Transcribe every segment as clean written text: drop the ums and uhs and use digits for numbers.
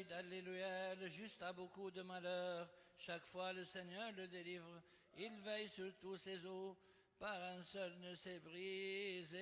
David, alléluia, le juste a beaucoup de malheurs. Chaque fois le Seigneur le délivre. Il veille sur tous ses os. Par un seul ne s'est brisé.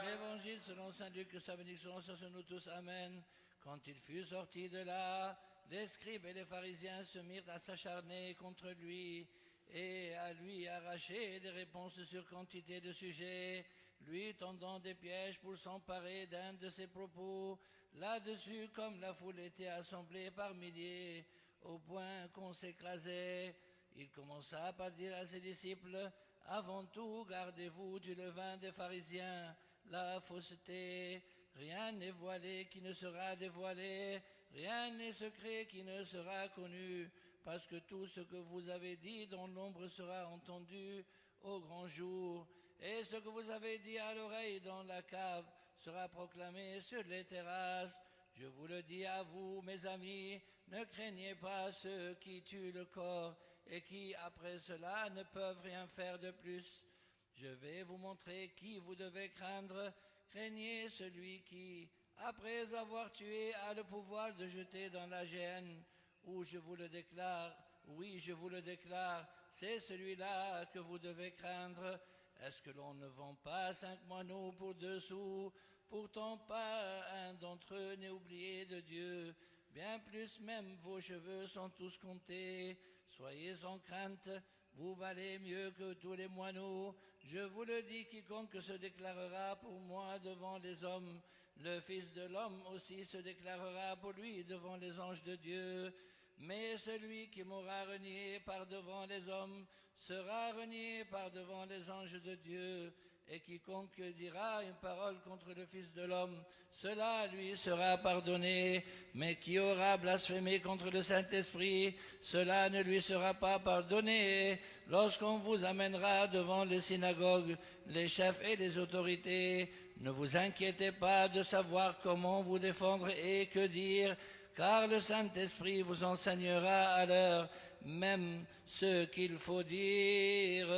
L'évangile selon saint Luc, que sa bénédiction soit sur nous tous. Amen. Quand il fut sorti de là, les scribes et les pharisiens se mirent à s'acharner contre lui et à lui arracher des réponses sur quantité de sujets, lui tendant des pièges pour s'emparer d'un de ses propos. Là-dessus, comme la foule était assemblée par milliers, au point qu'on s'écrasait, il commença par dire à ses disciples, « Avant tout, gardez-vous du levain des pharisiens, la fausseté. Rien n'est voilé qui ne sera dévoilé, rien n'est secret qui ne sera connu, parce que tout ce que vous avez dit dans l'ombre sera entendu au grand jour, et ce que vous avez dit à l'oreille dans la cave sera proclamé sur les terrasses. Je vous le dis à vous, mes amis, ne craignez pas ceux qui tuent le corps et qui, après cela, ne peuvent rien faire de plus. Je vais vous montrer qui vous devez craindre. Craignez celui qui, après avoir tué, a le pouvoir de jeter dans la géhenne, où je vous le déclare, oui, je vous le déclare, c'est celui-là que vous devez craindre. Est-ce que l'on ne vend pas 5 moineaux pour 2 sous? Pourtant pas un d'entre eux n'est oublié de Dieu. Bien plus même vos cheveux sont tous comptés. Soyez sans crainte, vous valez mieux que tous les moineaux. Je vous le dis, quiconque se déclarera pour moi devant les hommes, le Fils de l'homme aussi se déclarera pour lui devant les anges de Dieu. Mais celui qui m'aura renié par devant les hommes sera renié par devant les anges de Dieu. Et quiconque dira une parole contre le Fils de l'homme, cela lui sera pardonné. Mais qui aura blasphémé contre le Saint-Esprit, cela ne lui sera pas pardonné. Lorsqu'on vous amènera devant les synagogues, les chefs et les autorités, ne vous inquiétez pas de savoir comment vous défendre et que dire, car le Saint-Esprit vous enseignera à l'heure même ce qu'il faut dire.